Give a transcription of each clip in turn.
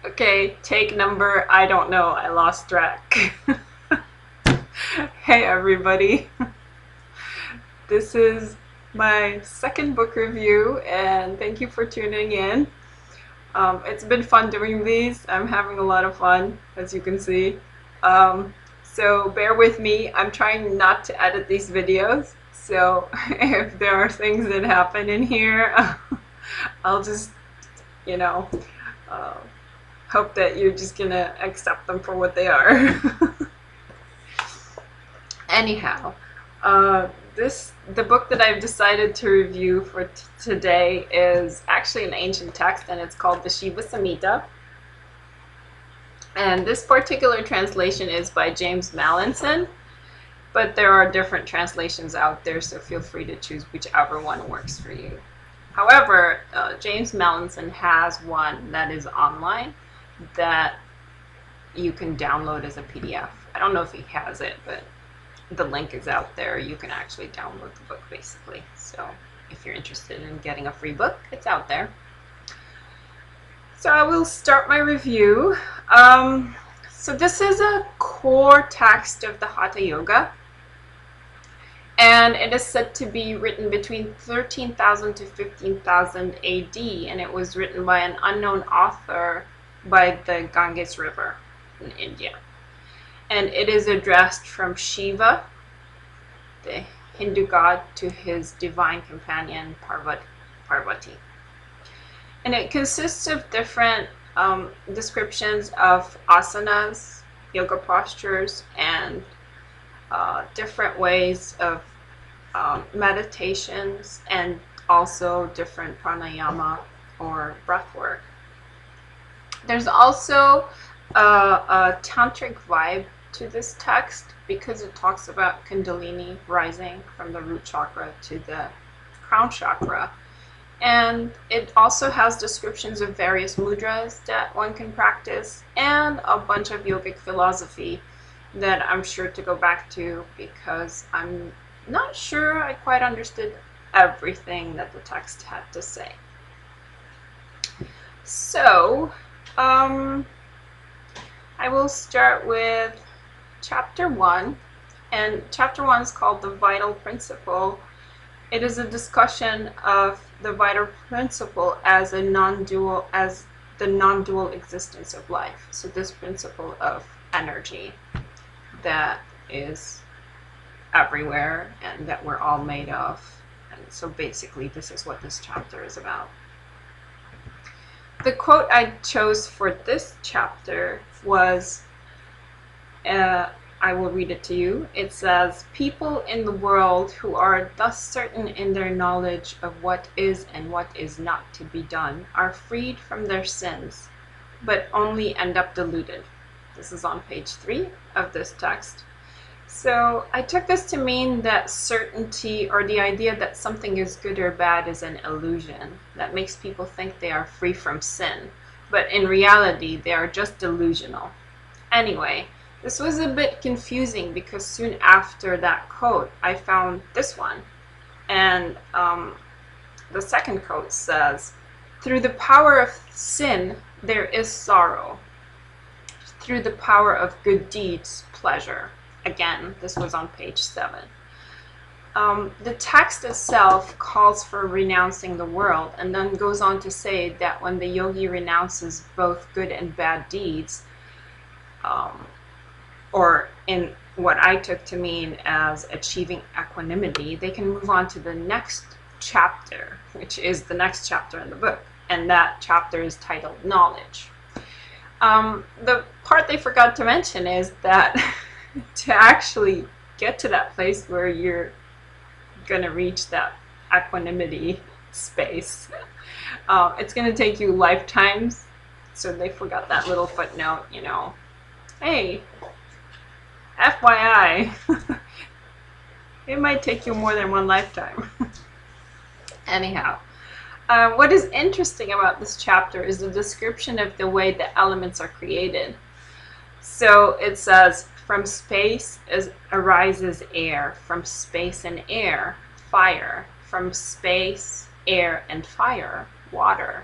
Okay, take number, I don't know, I lost track. Hey everybody, this is my second book review and thank you for tuning in. It's been fun doing these. I'm having a lot of fun, as you can see. So bear with me. I'm trying not to edit these videos. So if there are things that happen in here, I'll just, you know, uh, hope that you're just gonna accept them for what they are. Anyhow, the book that I've decided to review for today is actually an ancient text, and it's called the Shiva Samhita. And this particular translation is by James Mallinson, but there are different translations out there, so feel free to choose whichever one works for you. However, James Mallinson has one that is online that you can download as a PDF. I don't know if he has it, but the link is out there. You can actually download the book basically. So if you're interested in getting a free book, it's out there. So I will start my review. So this is a core text of the Hatha Yoga, and it is said to be written between 13,000 to 15,000 AD, and it was written by an unknown author by the Ganges River in India. And it is addressed from Shiva, the Hindu god, to his divine companion Parvati. And it consists of different descriptions of asanas, yoga postures, and different ways of meditations, and also different pranayama or breath work. There's also a tantric vibe to this text because it talks about Kundalini rising from the root chakra to the crown chakra. And it also has descriptions of various mudras that one can practice and a bunch of yogic philosophy that I'm sure to go back to because I'm not sure I quite understood everything that the text had to say. So, I will start with chapter 1, and chapter 1 is called The Vital Principle. It is a discussion of the vital principle as the non-dual existence of life. So this principle of energy that is everywhere and that we're all made of. And so basically this is what this chapter is about. The quote I chose for this chapter was, I will read it to you. It says, "People in the world who are thus certain in their knowledge of what is and what is not to be done are freed from their sins, but only end up deluded." This is on page 3 of this text. So I took this to mean that certainty, or the idea that something is good or bad, is an illusion that makes people think they are free from sin, but in reality they are just delusional. Anyway, this was a bit confusing because soon after that quote I found this one, and the second quote says, "Through the power of sin there is sorrow. Through the power of good deeds, pleasure." Again, this was on page 7. The text itself calls for renouncing the world, and then goes on to say that when the yogi renounces both good and bad deeds, or in what I took to mean as achieving equanimity, they can move on to the next chapter, which is the next chapter in the book, and that chapter is titled Knowledge. The part they forgot to mention is that to actually get to that place where you're going to reach that equanimity space, it's going to take you lifetimes. So they forgot that little footnote, you know. Hey, FYI, it might take you more than one lifetime. Anyhow, what is interesting about this chapter is the description of the way the elements are created. So it says, "From space arises air, from space and air, fire, from space, air, and fire, water,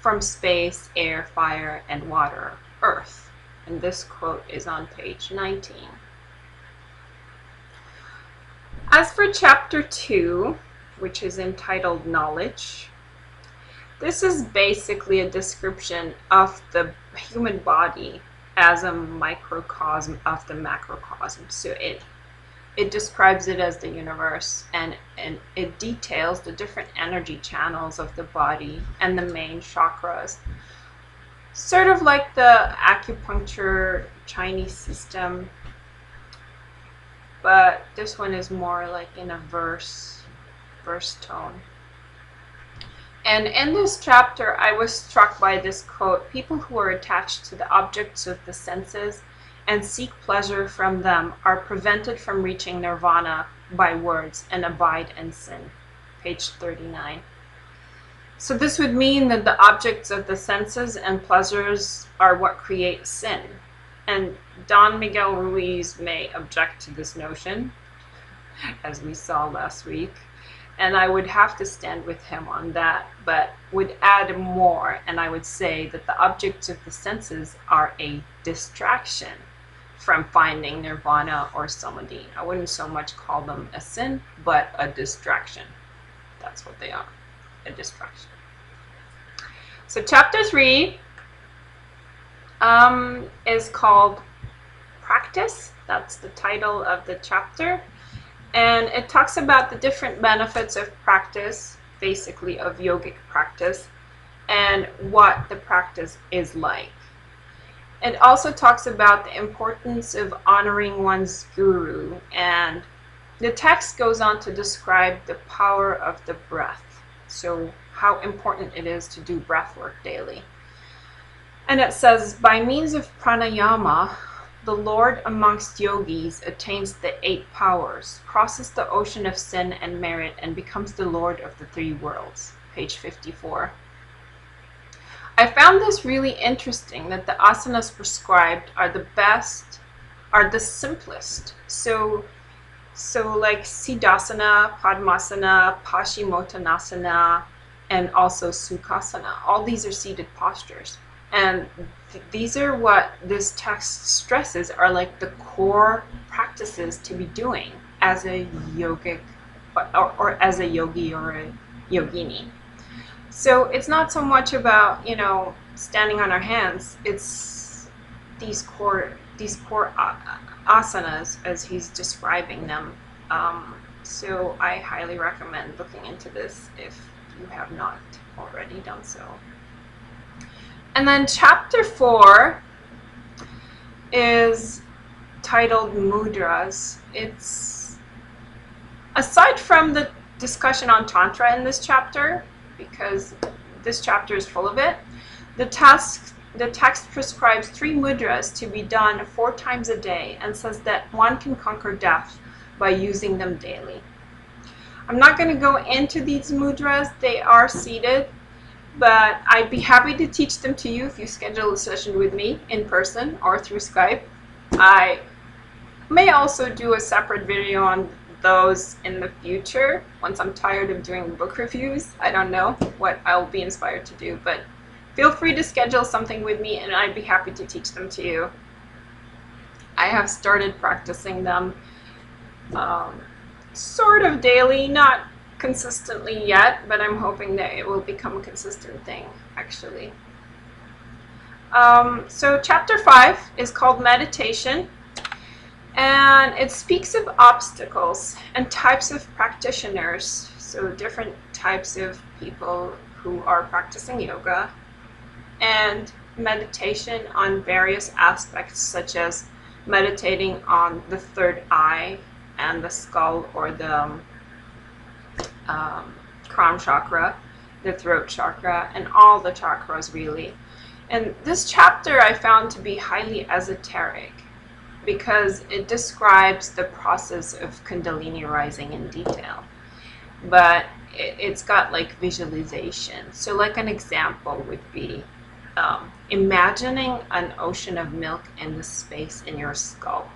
from space, air, fire, and water, earth. And this quote is on page 19. As for chapter 2, which is entitled Knowledge, this is basically a description of the human body as a microcosm of the macrocosm. So it describes it as the universe, and it details the different energy channels of the body and the main chakras. Sort of like the acupuncture Chinese system, but this one is more like in a verse tone. And in this chapter, I was struck by this quote: people who are attached to the objects of the senses and seek pleasure from them are prevented from reaching nirvana by words and abide in sin. Page 39. So this would mean that the objects of the senses and pleasures are what create sin. And Don Miguel Ruiz may object to this notion, as we saw last week, and I would have to stand with him on that, but would add more, and I would say that the objects of the senses are a distraction from finding nirvana or samadhi. I wouldn't so much call them a sin, but a distraction. That's what they are, a distraction. So chapter 3 is called Practice. That's the title of the chapter. And it talks about the different benefits of practice, basically of yogic practice, and what the practice is like. It also talks about the importance of honoring one's guru, and the text goes on to describe the power of the breath, so how important it is to do breath work daily. And it says, by means of pranayama, the Lord amongst yogis attains the 8 powers, crosses the ocean of sin and merit, and becomes the Lord of the 3 worlds. Page 54. I found this really interesting, that the asanas prescribed are the best, are the simplest. So like Siddhasana, Padmasana, Paschimottanasana, and also Sukhasana. All these are seated postures. And these are what this text stresses are like the core practices to be doing as a yogic, or as a yogi or a yogini. So it's not so much about, you know, standing on our hands. It's these core asanas as he's describing them. So I highly recommend looking into this if you have not already done so. And then chapter 4 is titled Mudras. It's, aside from the discussion on Tantra in this chapter, because this chapter is full of it, the text prescribes 3 mudras to be done 4 times a day and says that one can conquer death by using them daily. I'm not going to go into these mudras. They are seated, but I'd be happy to teach them to you if you schedule a session with me in person or through Skype. I may also do a separate video on those in the future once I'm tired of doing book reviews. I don't know what I'll be inspired to do, but feel free to schedule something with me and I'd be happy to teach them to you. I have started practicing them sort of daily, not consistently yet, but I'm hoping that it will become a consistent thing, actually. So chapter 5 is called Meditation, and it speaks of obstacles and types of practitioners, so different types of people who are practicing yoga, and meditation on various aspects, such as meditating on the 3rd eye and the skull, or the crown chakra, the throat chakra, and all the chakras really. And this chapter I found to be highly esoteric because it describes the process of Kundalini rising in detail, but it's got like visualization. So like an example would be imagining an ocean of milk in the space in your skull,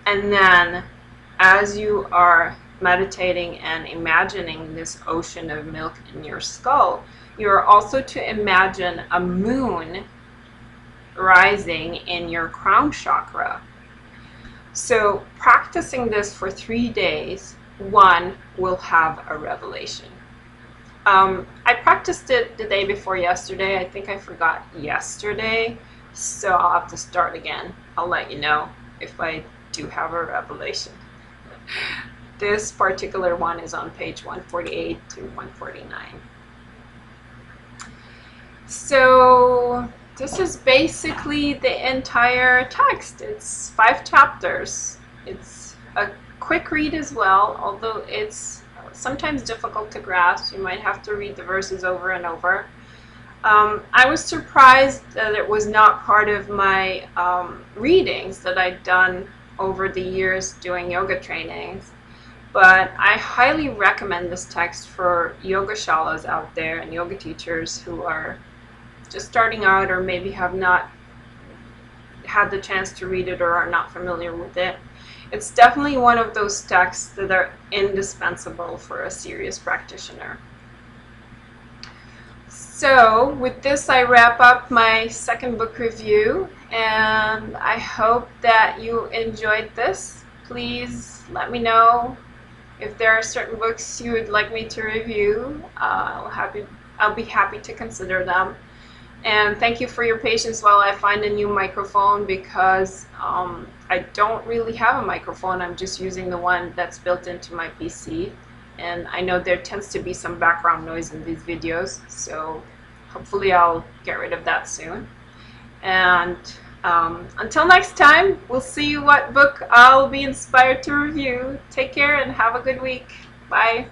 and then as you are meditating and imagining this ocean of milk in your skull, You are also to imagine a moon rising in your crown chakra. So practicing this for 3 days, one will have a revelation. I practiced it the day before yesterday. I think I forgot yesterday, so I'll have to start again. I'll let you know if I do have a revelation. This particular one is on page 148 to 149. So this is basically the entire text. It's 5 chapters. It's a quick read as well, although it's sometimes difficult to grasp. You might have to read the verses over and over. I was surprised that it was not part of my readings that I'd done over the years doing yoga trainings. But I highly recommend this text for yogashalas out there and yoga teachers who are just starting out or maybe have not had the chance to read it or are not familiar with it. It's definitely one of those texts that are indispensable for a serious practitioner. So with this, I wrap up my second book review, and I hope that you enjoyed this. Please let me know if there are certain books you would like me to review. I'll be happy to consider them. And thank you for your patience while I find a new microphone, because I don't really have a microphone. I'm just using the one that's built into my PC. And I know there tends to be some background noise in these videos, so hopefully I'll get rid of that soon. And until next time, we'll see what book I'll be inspired to review. Take care and have a good week. Bye.